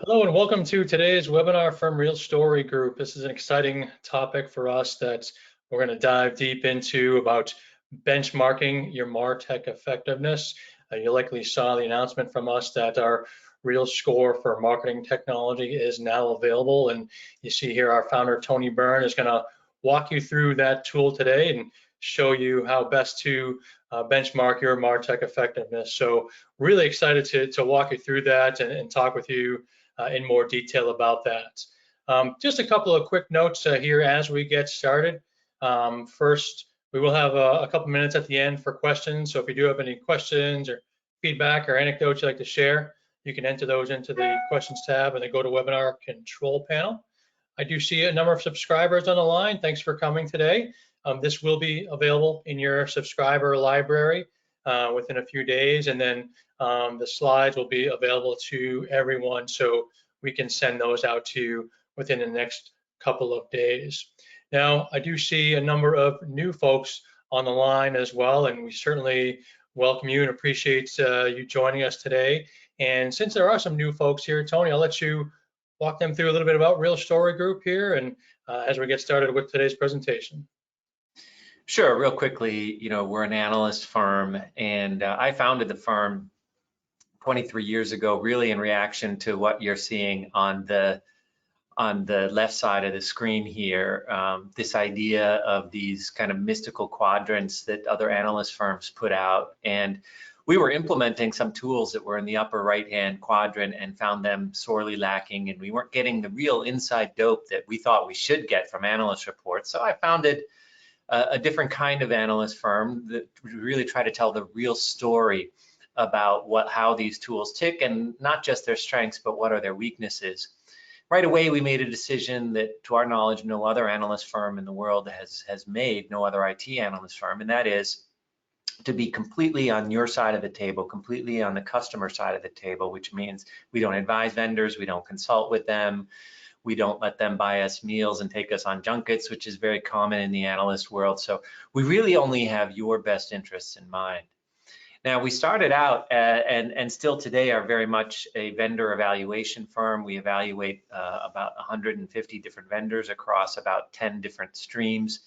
Hello and welcome to today's webinar from Real Story Group. This is an exciting topic for us that we're going to dive deep into about benchmarking your MarTech effectiveness. You likely saw the announcement from us that our Real Score for marketing technology is now available, and you see here our founder Tony Byrne is going to walk you through that tool today and show you how best to benchmark your MarTech effectiveness. So really excited to walk you through that and talk with you in more detail about that. Just a couple of quick notes here as we get started. First, we will have a couple minutes at the end for questions. So if you do have any questions or feedback or anecdotes you'd like to share, you can enter those into the questions tab and the GoToWebinar control panel. I do see a number of subscribers on the line. Thanks for coming today. This will be available in your subscriber library within a few days, and then the slides will be available to everyone, so we can send those out to you within the next couple of days. Now, I do see a number of new folks on the line as well, and we certainly welcome you and appreciate you joining us today. And since there are some new folks here, Tony, I'll let you walk them through a little bit about Real Story Group here, and as we get started with today's presentation. Sure, real quickly, we're an analyst firm, and I founded the firm 23 years ago, really in reaction to what you're seeing on the left side of the screen here, this idea of these kind of mystical quadrants that other analyst firms put out. And we were implementing some tools that were in the upper right-hand quadrant and found them sorely lacking, and we weren't getting the real inside dope that we thought we should get from analyst reports. So I founded a different kind of analyst firm that really try to tell the real story about how these tools tick, and not just their strengths, but what are their weaknesses. Right away, we made a decision that, to our knowledge, no other analyst firm in the world has made, no other IT analyst firm, and that is to be completely on your side of the table, completely on the customer side of the table, which means we don't advise vendors, we don't consult with them, we don't let them buy us meals and take us on junkets, which is very common in the analyst world. So we really only have your best interests in mind. Now, we started out and still today are very much a vendor evaluation firm. We evaluate about 150 different vendors across about 10 different streams.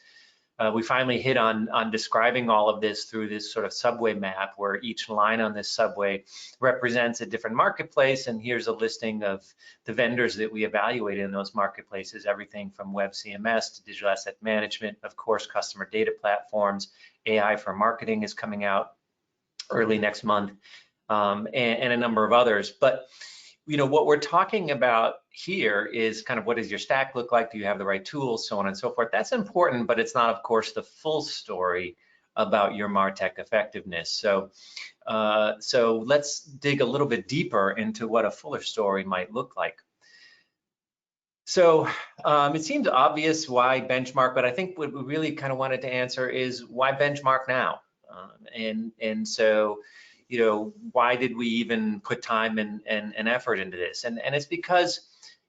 We finally hit on describing all of this through this sort of subway map, where each line on this subway represents a different marketplace, and here's a listing of the vendors that we evaluate in those marketplaces, everything from web CMS to digital asset management, of course, customer data platforms. AI for marketing is coming out early next month, and a number of others. But what we're talking about here is kind of, what does your stack look like? Do you have the right tools? So on and so forth. That's important, but it's not, of course, the full story about your MarTech effectiveness. So let's dig a little bit deeper into what a fuller story might look like. So it seems obvious why benchmark, but I think what we really kind of wanted to answer is, why benchmark now? And so, why did we even put time and effort into this? And it's because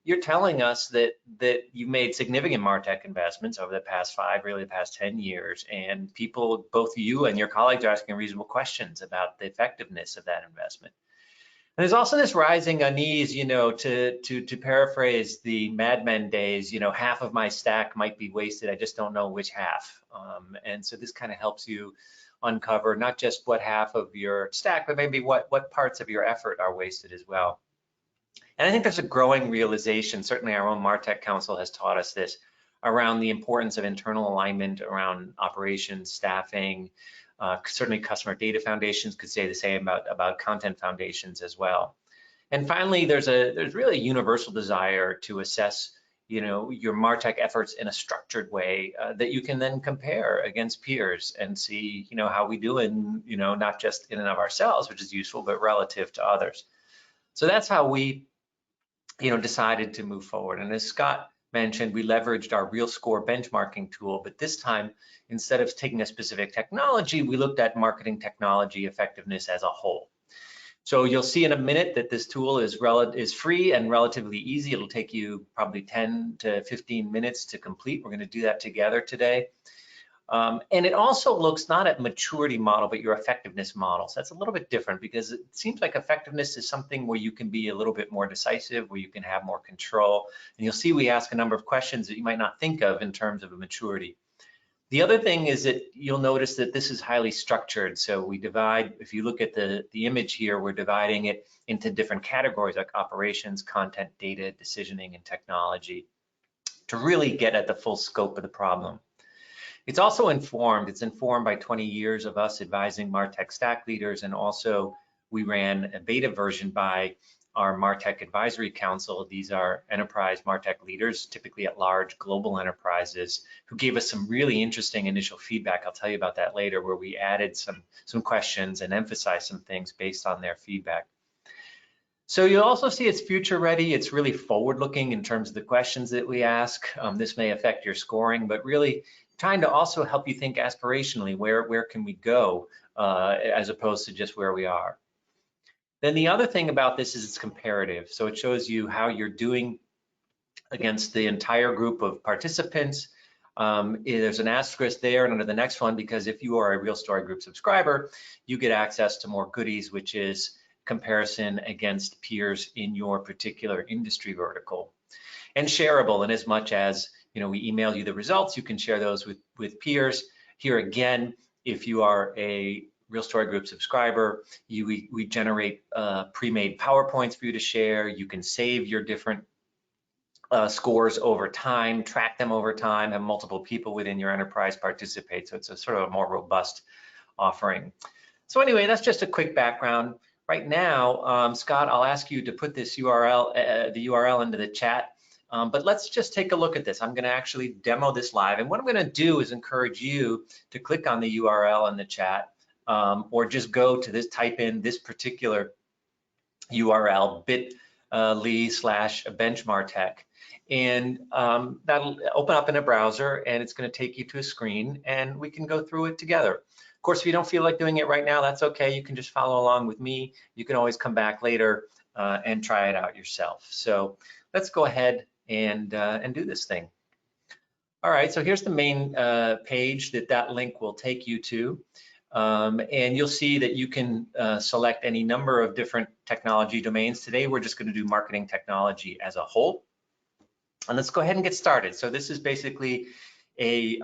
you're telling us that you made significant MarTech investments over the past 5, really the past 10 years, and people, both you and your colleagues, are asking reasonable questions about the effectiveness of that investment. And there's also this rising unease, to paraphrase the Mad Men days, half of my stack might be wasted, I just don't know which half. And so this kind of helps you uncover not just what half of your stack, but maybe what parts of your effort are wasted as well. And I think there's a growing realization, certainly our own MarTech Council has taught us this, around the importance of internal alignment around operations, staffing. Certainly customer data foundations could say the same about content foundations as well. And finally, there's really a universal desire to assess your MarTech efforts in a structured way that you can then compare against peers and see, how we do in, not just in and of ourselves, which is useful, but relative to others. So that's how we, decided to move forward. And as Scott mentioned, we leveraged our Real Score benchmarking tool, but this time, instead of taking a specific technology, we looked at marketing technology effectiveness as a whole. So you'll see in a minute that this tool is free and relatively easy. It'll take you probably 10 to 15 minutes to complete. We're going to do that together today. And it also looks not at maturity model, but your effectiveness model. So that's a little bit different because it seems like effectiveness is something where you can be a little bit more decisive, where you can have more control. And you'll see we ask a number of questions that you might not think of in terms of a maturity. The other thing is that you'll notice that this is highly structured. So we divide, if you look at the image here, we're dividing it into different categories like operations, content, data, decisioning, and technology to really get at the full scope of the problem. It's also informed, it's informed by 20 years of us advising MarTech stack leaders, and also we ran a beta version by our MarTech Advisory Council. These are enterprise MarTech leaders, typically at large global enterprises, who gave us some really interesting initial feedback. I'll tell you about that later, where we added some questions and emphasized some things based on their feedback. So you'll also see it's future ready. It's really forward looking in terms of the questions that we ask. This may affect your scoring, but really trying to also help you think aspirationally, where can we go as opposed to just where we are. Then the other thing about this is it's comparative. So it shows you how you're doing against the entire group of participants. There's an asterisk there and under the next one, because if you are a Real Story Group subscriber, you get access to more goodies, which is comparison against peers in your particular industry vertical. And shareable, in as much as, you know, we email you the results, you can share those with peers. Here again, if you are a Real Story Group subscriber, we generate pre-made PowerPoints for you to share. You can save your different scores over time, track them over time, have multiple people within your enterprise participate. So it's a sort of a more robust offering. So anyway, that's just a quick background. Right now, Scott, I'll ask you to put this URL, the URL into the chat. But let's just take a look at this. I'm going to actually demo this live. And what I'm going to do is encourage you to click on the URL in the chat, or just go to this, type in this particular URL, bit.ly/benchmartech. And that'll open up in a browser, and it's going to take you to a screen, and we can go through it together. Of course, if you don't feel like doing it right now, that's okay. You can just follow along with me. You can always come back later and try it out yourself. So let's go ahead and do this thing. All right, so here's the main page that link will take you to. And you'll see that you can select any number of different technology domains. Today, we're just going to do marketing technology as a whole. And let's go ahead and get started. So this is basically a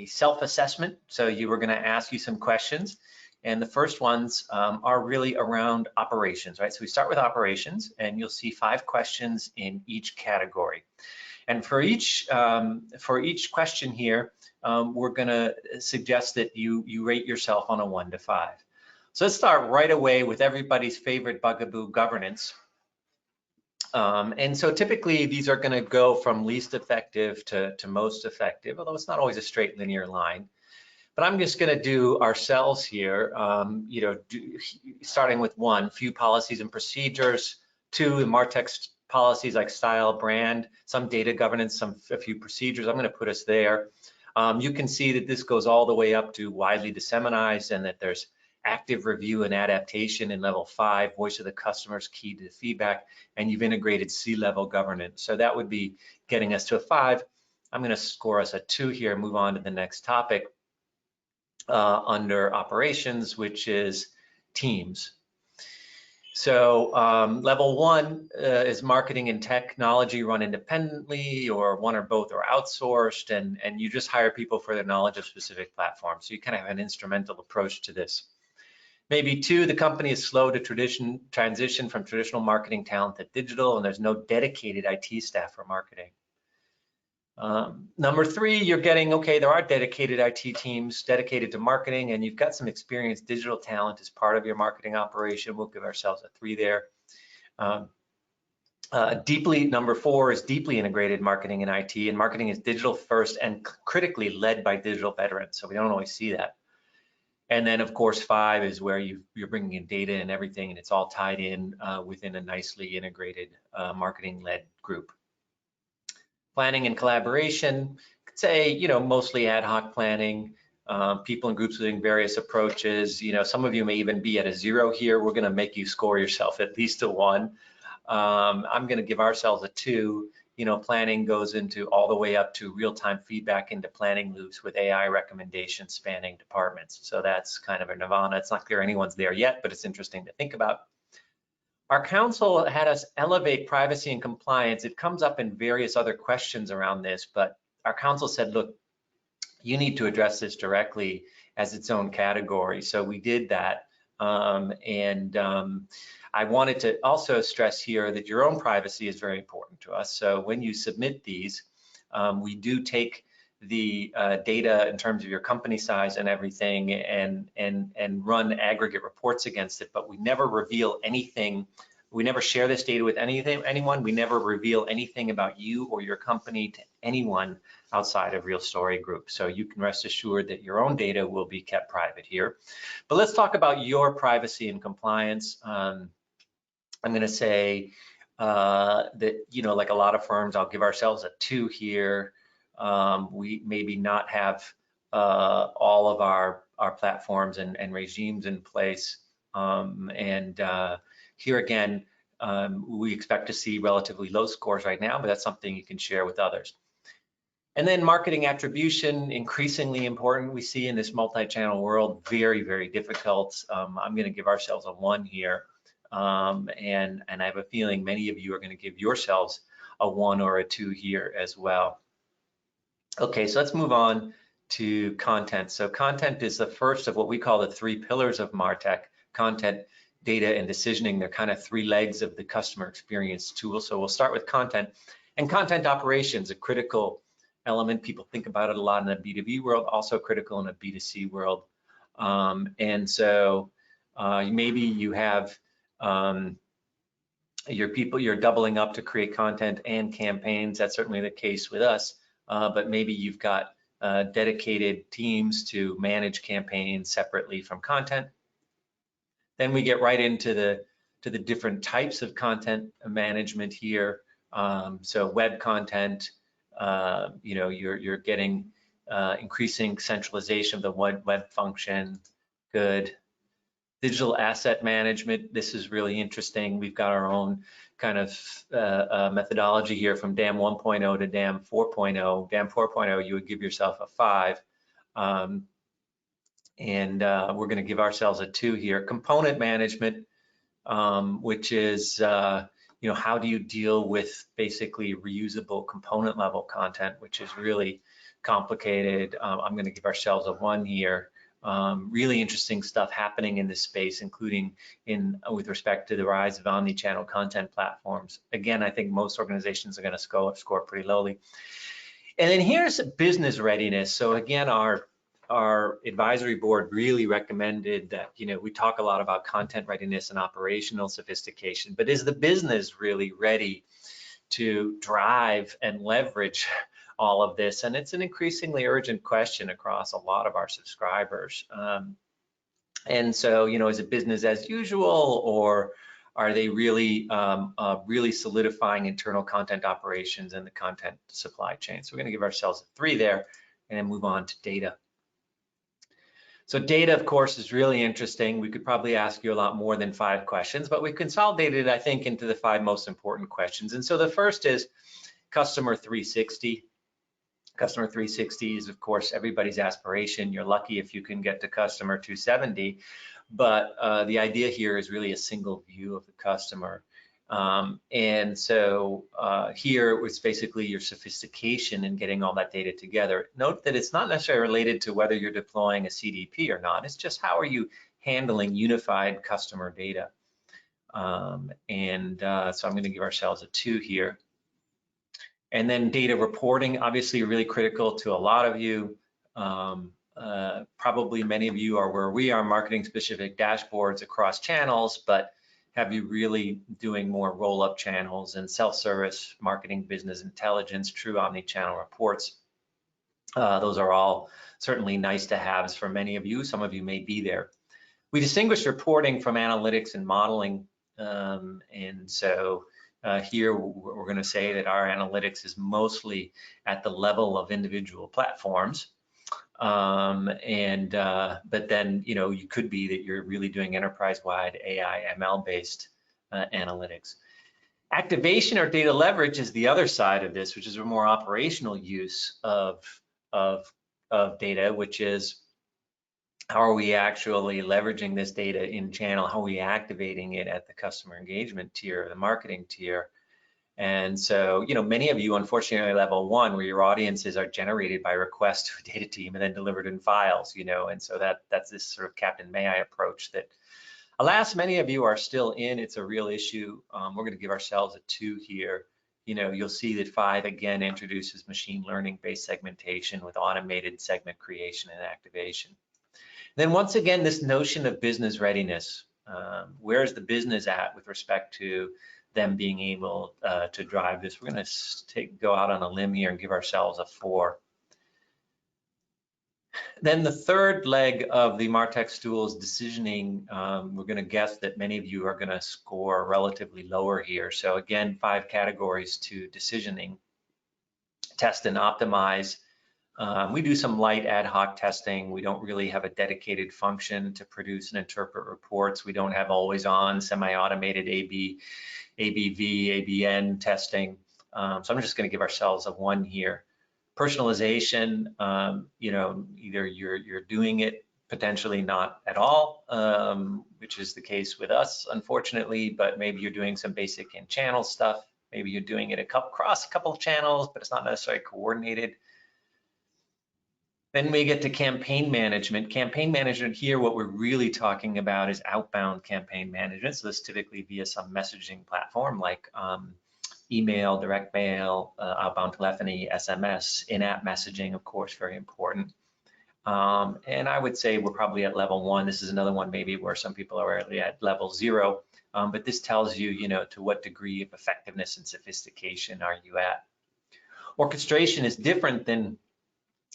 self-assessment. So we're going to ask you some questions. And the first ones are really around operations, right? So we start with operations, and you'll see 5 questions in each category. And for each question here, we're going to suggest that you rate yourself on a 1 to 5. So let's start right away with everybody's favorite bugaboo, governance. And so typically these are going to go from least effective to most effective, although it's not always a straight linear line. But I'm just going to do ourselves here, starting with 1, few policies and procedures, 2, MarTech policies like style, brand, some data governance, a few procedures. I'm going to put us there. You can see that this goes all the way up to widely disseminated, and that there's active review and adaptation in level 5, voice of the customer is key to the feedback, and you've integrated C-level governance. So that would be getting us to a 5. I'm going to score us a 2 here and move on to the next topic under operations, which is teams. So level 1 is marketing and technology run independently, or one or both are outsourced, and you just hire people for their knowledge of specific platforms. So you kind of have an instrumental approach to this. Maybe 2, the company is slow to transition from traditional marketing talent to digital, and there's no dedicated IT staff for marketing. Number 3, you're getting, okay, there are dedicated IT teams dedicated to marketing, and you've got some experienced digital talent as part of your marketing operation. We'll give ourselves a 3 there. Number 4 is deeply integrated marketing and IT, and marketing is digital first and critically led by digital veterans. So we don't always see that. And then of course 5 is where you're bringing in data and everything, and it's all tied in within a nicely integrated marketing-led group. Planning and collaboration, could say, mostly ad hoc planning, people and groups doing various approaches. Some of you may even be at a 0 here. We're going to make you score yourself at least a 1. I'm going to give ourselves a 2. planning goes into all the way up to real-time feedback into planning loops with AI recommendations spanning departments. So that's kind of a nirvana. It's not clear anyone's there yet, but it's interesting to think about. Our council had us elevate privacy and compliance. It comes up in various other questions around this, but our council said, look, you need to address this directly as its own category. So we did that. I wanted to also stress here that your own privacy is very important to us. So when you submit these, we do take the data in terms of your company size and everything and run aggregate reports against it, but we never reveal anything. We never share this data with anyone. We never reveal anything about you or your company to anyone outside of Real Story Group. So you can rest assured that your own data will be kept private here. But let's talk about your privacy and compliance. I'm going to say that, like a lot of firms, I'll give ourselves a 2 here. We maybe not have all of our platforms and regimes in place. Here again, we expect to see relatively low scores right now, but that's something you can share with others. And then marketing attribution, increasingly important. We see in this multi-channel world, very, very difficult. I'm going to give ourselves a 1 here. And I have a feeling many of you are going to give yourselves a 1 or a 2 here as well. Okay, so let's move on to content. So content is the first of what we call the 3 pillars of MarTech: content, data, and decisioning. They're kind of 3 legs of the customer experience tool. So we'll start with content. And content operations, a critical element. People think about it a lot in the B2B world, also critical in a B2C world. Maybe you have you're doubling up to create content and campaigns. That's certainly the case with us. But maybe you've got dedicated teams to manage campaigns separately from content. Then we get right into the different types of content management here. So web content, you're getting increasing centralization of the web function. Good. Digital asset management, this is really interesting. We've got our own kind of methodology here from DAM 1.0 to DAM 4.0. DAM 4.0, you would give yourself a 5. We're going to give ourselves a 2 here. Component management, which is, how do you deal with basically reusable component level content, which is really complicated. I'm going to give ourselves a 1 here. Really interesting stuff happening in this space, including with respect to the rise of omni-channel content platforms. Again, I think most organizations are going to score pretty lowly. And then here's business readiness. So again, our advisory board really recommended that, we talk a lot about content readiness and operational sophistication, but is the business really ready to drive and leverage all of this? And it's an increasingly urgent question across a lot of our subscribers. And so, is it business as usual, or are they really solidifying internal content operations and the content supply chain? So we're going to give ourselves a 3 there and then move on to data. So data, of course, is really interesting. We could probably ask you a lot more than 5 questions, but we consolidated, I think, into the 5 most important questions. And so the first is Customer 360. Customer 360 is, of course, everybody's aspiration. You're lucky if you can get to Customer 270, but the idea here is really a single view of the customer. Here it was basically your sophistication in getting all that data together. Note that it's not necessarily related to whether you're deploying a CDP or not. It's just how are you handling unified customer data. So I'm going to give ourselves a 2 here. And then data reporting, obviously really critical to a lot of you. Probably many of you are where we are, marketing specific dashboards across channels, but have you really doing more roll-up channels and self-service marketing, business intelligence, true omni-channel reports? Those are all certainly nice to haves for many of you. Some of you may be there. We distinguish reporting from analytics and modeling. Here we're going to say that our analytics is mostly at the level of individual platforms. But then, you could be that you're really doing enterprise-wide AI, ML-based analytics. Activation or data leverage is the other side of this, which is a more operational use of data, which is how are we actually leveraging this data in channel? How are we activating it at the customer engagement tier, the marketing tier? And so, many of you, unfortunately, are level one, where your audiences are generated by request to a data team and then delivered in files, and so that's this sort of Captain May I approach that, alas, many of you are still in. It's a real issue. We're going to give ourselves a 2 here. You'll see that 5 again introduces machine learning-based segmentation with automated segment creation and activation. Then once again, this notion of business readiness. Where's the business at with respect to them being able to drive this? We're going to go out on a limb here and give ourselves a 4. Then the third leg of the MarTech stool is decisioning. We're going to guess that many of you are going to score relatively lower here. So again, 5 categories to decisioning: test and optimize. We do some light ad hoc testing. We don't really have a dedicated function to produce and interpret reports. We don't have always on semi-automated ABV, ABN testing. So I'm just going to give ourselves a 1 here. Personalization, either you're doing it, potentially not at all, which is the case with us, unfortunately, but maybe you're doing some basic in-channel stuff. Maybe you're doing it across a couple of channels, but it's not necessarily coordinated. Then we get to campaign management. Campaign management here, what we're really talking about is outbound campaign management. So this typically via some messaging platform like email, direct mail, outbound telephony, SMS, in-app messaging, of course, very important. And I would say we're probably at level 1. This is another one maybe where some people are already at level 0. But this tells you, to what degree of effectiveness and sophistication are you at. Orchestration is different than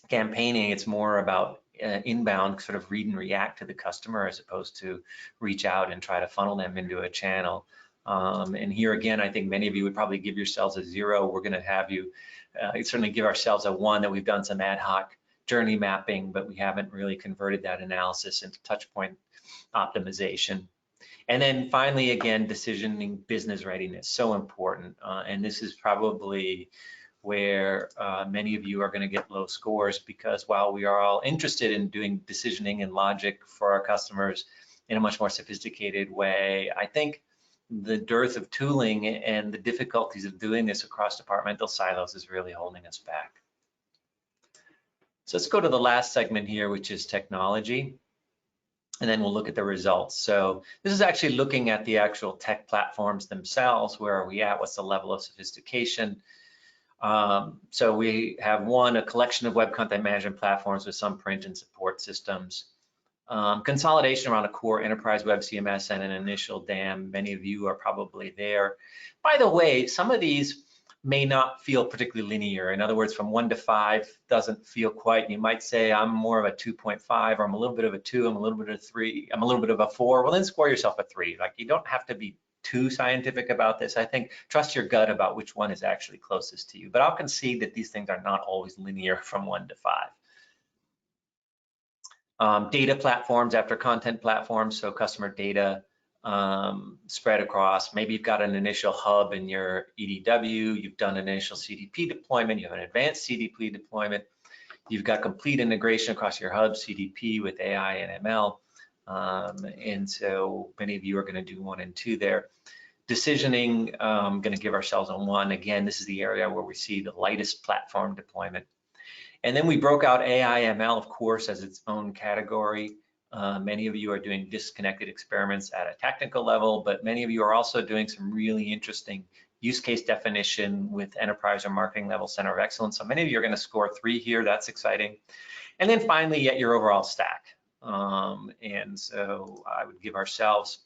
campaigning. It's more about inbound, sort of read and react to the customer as opposed to reach out and try to funnel them into a channel. And here again, I think many of you would probably give yourselves a 0. We're going to have you certainly give ourselves a 1, that we've done some ad hoc journey mapping, but we haven't really converted that analysis into touch point optimization. And then finally, again, decisioning, business readiness, so important. And this is probably where many of you are going to get low scores, because while we are all interested in doing decisioning and logic for our customers in a much more sophisticated way, I think the dearth of tooling and the difficulties of doing this across departmental silos is really holding us back. So let's go to the last segment here, which is technology, and then we'll look at the results. So this is actually looking at the actual tech platforms themselves. Where are we at? What's the level of sophistication? So we have a collection of web content management platforms with some print and support systems. Consolidation around a core enterprise web CMS and an initial DAM. Many of you are probably there. By the way, some of these may not feel particularly linear. In other words, from 1 to 5 doesn't feel quite. You might say, I'm more of a 2.5, or I'm a little bit of a 2, I'm a little bit of a 3, I'm a little bit of a 4. Well, then score yourself a 3. Like, you don't have to be too scientific about this. I think trust your gut about which one is actually closest to you. But I'll concede that these things are not always linear from 1 to 5. Data platforms after content platforms, so customer data spread across. Maybe you've got an initial hub in your EDW, you've done an initial CDP deployment, you have an advanced CDP deployment, you've got complete integration across your hub CDP with AI and ML. And so many of you are going to do 1 and 2 there. Decisioning, going to give ourselves a 1. Again, this is the area where we see the lightest platform deployment. And then we broke out AI ML, of course, as its own category. Many of you are doing disconnected experiments at a technical level, but many of you are also doing some really interesting use case definition with enterprise or marketing level center of excellence. So many of you are going to score 3 here. That's exciting. And then finally, yet your overall stack. And so I would give ourselves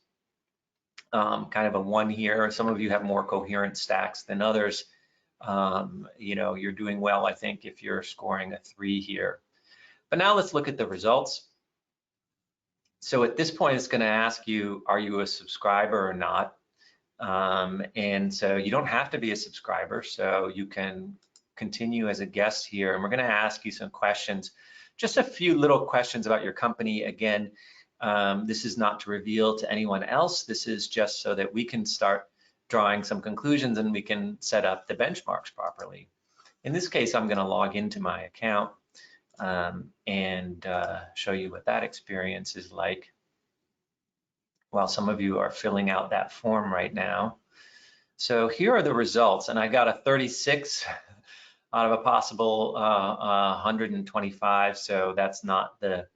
kind of a 1 here. Some of you have more coherent stacks than others. You're doing well, I think, if you're scoring a 3 here. But now let's look at the results. So at this point, it's going to ask you, are you a subscriber or not? And so you don't have to be a subscriber, so you can continue as a guest here. And we're going to ask you some questions, just a few little questions about your company. Again, this is not to reveal to anyone else. This is just so that we can start drawing some conclusions, and we can set up the benchmarks properly. In this case, I'm going to log into my account and show you what that experience is like while some of you are filling out that form right now. So here are the results, and I got a 36 out of a possible 125, so that's not the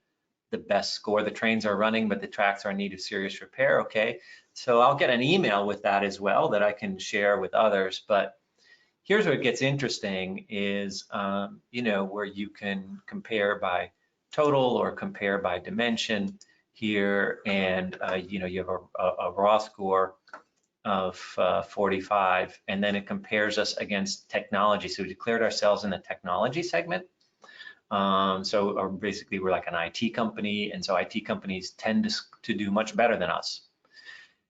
best score. The trains are running, but the tracks are in need of serious repair. Okay, so I'll get an email with that as well that I can share with others. But here's where it gets interesting is, where you can compare by total or compare by dimension here, and you have a raw score of 45, and then it compares us against technology. So we declared ourselves in the technology segment. Basically we're like an IT company, and so IT companies tend to do much better than us.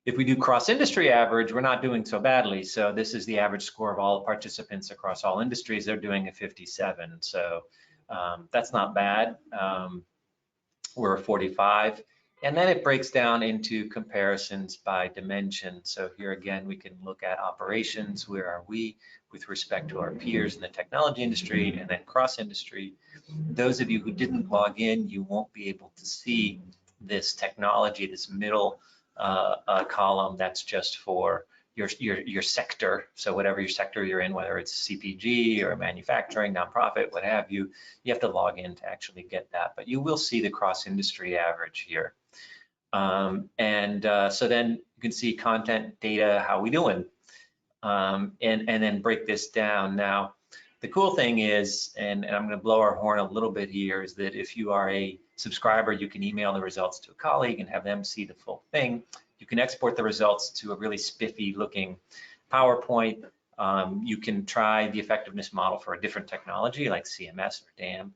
If we do cross-industry average, we're not doing so badly. So this is the average score of all participants across all industries. They're doing a 57. So that's not bad. We're a 45. And then it breaks down into comparisons by dimension. So here again, we can look at operations. Where are we with respect to our peers in the technology industry, and then cross-industry. Those of you who didn't log in, you won't be able to see this technology, this middle column. That's just for your sector. So whatever your sector you're in, whether it's CPG or manufacturing, nonprofit, what have you, you have to log in to actually get that. But you will see the cross-industry average here. So then you can see content, data, how we doing, and then break this down. Now, the cool thing is, and I'm going to blow our horn a little bit here, is that if you are a subscriber, you can email the results to a colleague and have them see the full thing. You can export the results to a really spiffy looking PowerPoint. You can try the effectiveness model for a different technology like CMS or DAM.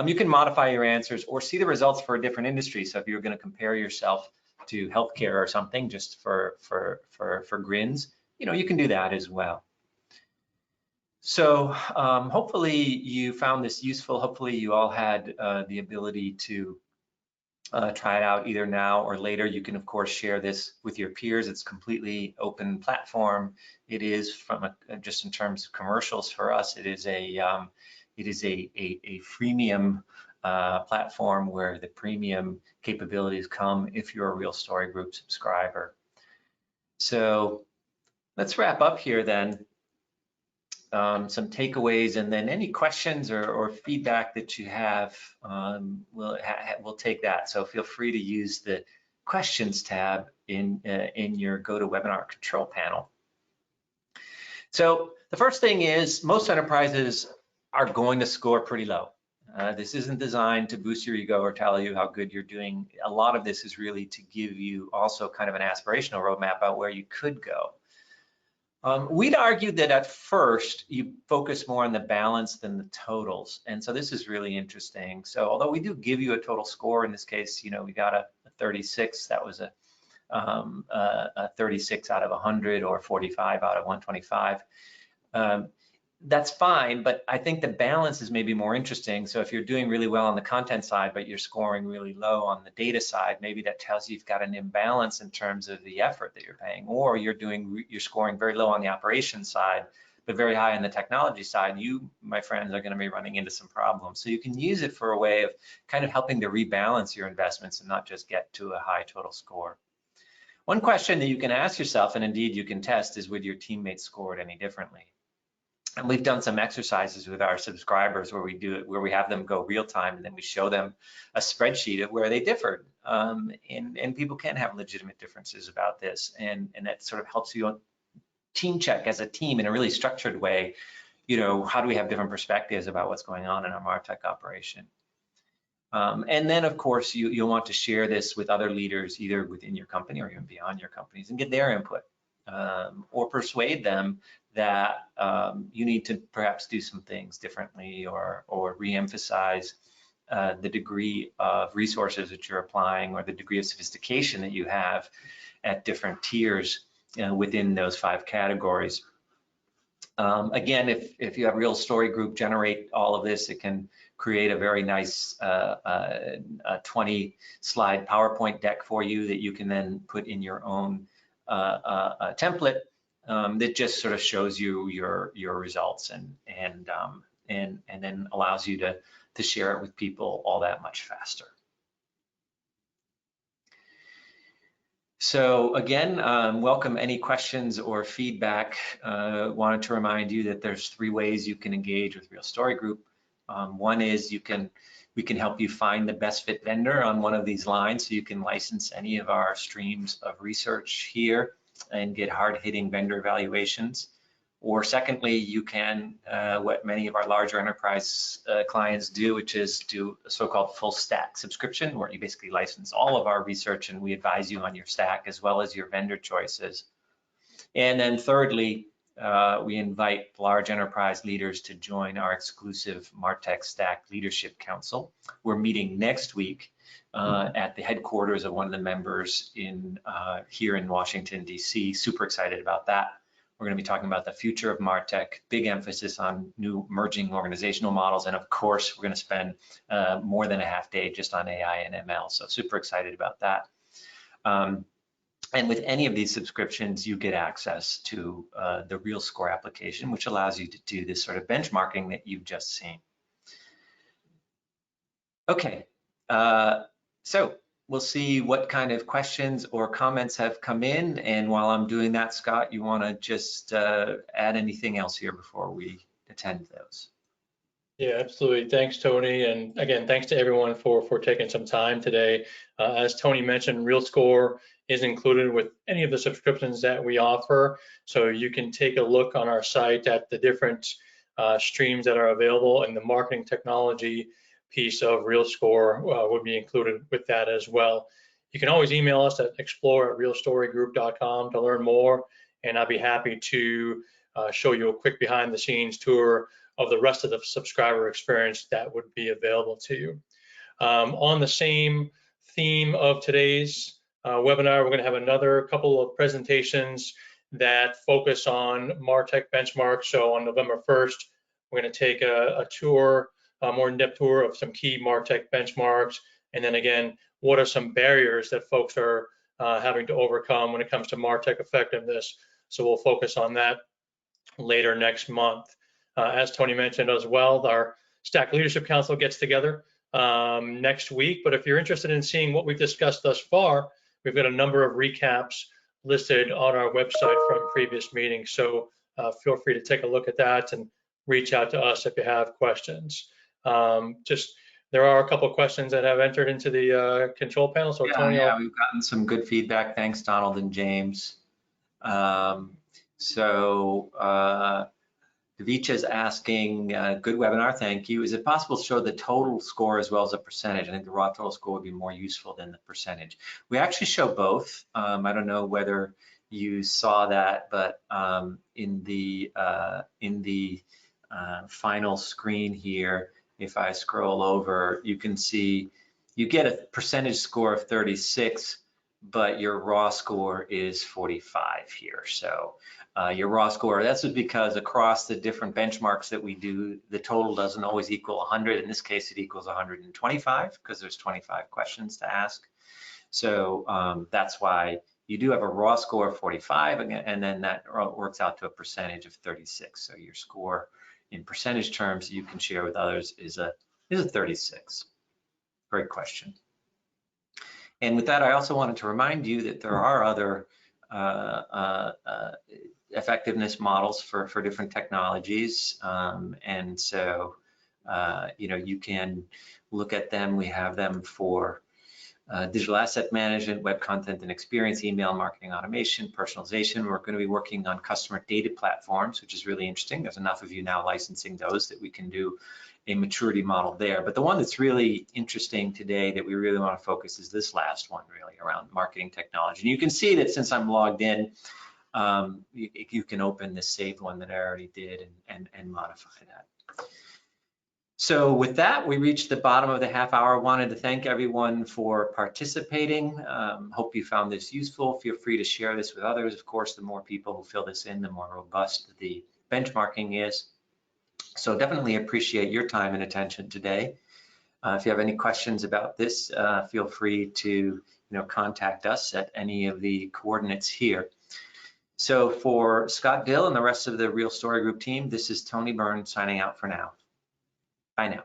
You can modify your answers or see the results for a different industry. So if you're going to compare yourself to healthcare or something just for grins, you can do that as well. So hopefully you found this useful. Hopefully you all had the ability to try it out either now or later. You can of course share this with your peers. It's completely open platform. It is just in terms of commercials for us, it is a freemium platform where the premium capabilities come if you're a Real Story Group subscriber. So let's wrap up here then. Some takeaways, and then any questions or feedback that you have, we'll take that. So feel free to use the questions tab in your GoToWebinar control panel. So the first thing is most enterprises are going to score pretty low. This isn't designed to boost your ego or tell you how good you're doing. A lot of this is really to give you also kind of an aspirational roadmap about where you could go. We'd argue that at first you focus more on the balance than the totals, and so this is really interesting. So although we do give you a total score, in this case, we got a 36. That was a 36 out of 100 or 45 out of 125. That's fine, but I think the balance is maybe more interesting. So if you're doing really well on the content side, but you're scoring really low on the data side, maybe that tells you you've got an imbalance in terms of the effort that you're paying, or you're scoring very low on the operations side, but very high on the technology side. You, my friends, are going to be running into some problems. So you can use it for a way of kind of helping to rebalance your investments and not just get to a high total score. One question that you can ask yourself, and indeed you can test, is would your teammates score it any differently? And we've done some exercises with our subscribers where we have them go real time, and then we show them a spreadsheet of where they differed. And people can have legitimate differences about this, and that sort of helps you team check as a team in a really structured way. How do we have different perspectives about what's going on in our MarTech operation? And then of course you'll want to share this with other leaders, either within your company or even beyond your companies, and get their input, or persuade them that you need to perhaps do some things differently, or re-emphasize the degree of resources that you're applying, or the degree of sophistication that you have at different tiers within those 5 categories. Again, if you have Real Story Group generate all of this, it can create a very nice 20-slide PowerPoint deck for you that you can then put in your own template that just sort of shows you your results and then allows you to share it with people all that much faster. So again, welcome any questions or feedback. Wanted to remind you that there's 3 ways you can engage with Real Story Group. One is we can help you find the best fit vendor on one of these lines, so you can license any of our streams of research here and get hard-hitting vendor evaluations. Or secondly, you can, what many of our larger enterprise clients do, which is do a so-called full stack subscription, where you basically license all of our research and we advise you on your stack as well as your vendor choices. And then thirdly, we invite large enterprise leaders to join our exclusive MarTech Stack Leadership Council. We're meeting next week at the headquarters of one of the members here in Washington, DC. Super excited about that. We're going to be talking about the future of MarTech, big emphasis on new emerging organizational models. And of course, we're going to spend more than a half day just on AI and ML. So super excited about that. And with any of these subscriptions, you get access to the Real Score application, which allows you to do this sort of benchmarking that you've just seen. Okay, so we'll see what kind of questions or comments have come in. And while I'm doing that, Scott, you want to just add anything else here before we attend those? Yeah, absolutely. Thanks, Tony. And again, thanks to everyone for taking some time today. As Tony mentioned, RealScore is included with any of the subscriptions that we offer. So you can take a look on our site at the different streams that are available, and the marketing technology piece of RealScore would be included with that as well. You can always email us at explore@realstorygroup.com to learn more, and I'd be happy to show you a quick behind the scenes tour of the rest of the subscriber experience that would be available to you. On the same theme of today's webinar, we're going to have another couple of presentations that focus on MarTech benchmarks. So on November 1st, we're going to take a tour, a more in-depth tour of some key MarTech benchmarks. And then again, what are some barriers that folks are having to overcome when it comes to MarTech effectiveness? So we'll focus on that later next month. As Tony mentioned as well, our Stack Leadership Council gets together next week. But if you're interested in seeing what we've discussed thus far, we've got a number of recaps listed on our website from previous meetings. So feel free to take a look at that and reach out to us if you have questions. There are a couple of questions that have entered into the control panel. So Tony, yeah, we've gotten some good feedback. Thanks, Donald and James. Davicha's asking, good webinar, thank you. Is it possible to show the total score as well as a percentage? I think the raw total score would be more useful than the percentage. We actually show both. I don't know whether you saw that, but in the final screen here, if I scroll over, you can see you get a percentage score of 36, but your raw score is 45 here. So your raw score, that's because across the different benchmarks that we do, the total doesn't always equal 100. In this case, it equals 125 because there's 25 questions to ask. So that's why you do have a raw score of 45, and then that works out to a percentage of 36. So your score in percentage terms you can share with others is a 36. Great question. And with that, I also wanted to remind you that there are other effectiveness models for different technologies. And so, you can look at them. We have them for digital asset management, web content and experience, email marketing automation, personalization. We're going to be working on customer data platforms, which is really interesting. There's enough of you now licensing those that we can do a maturity model there. But the one that's really interesting today that we really want to focus is this last one, really, around marketing technology. And you can see that since I'm logged in, you can open this saved one that I already did and modify that. So with that, we reached the bottom of the half hour. Wanted to thank everyone for participating. Hope you found this useful. Feel free to share this with others. Of course, the more people who fill this in, the more robust the benchmarking is. So definitely appreciate your time and attention today. If you have any questions about this, feel free to contact us at any of the coordinates here. So for Scott Dill and the rest of the Real Story Group team, this is Tony Byrne signing out for now. Bye now.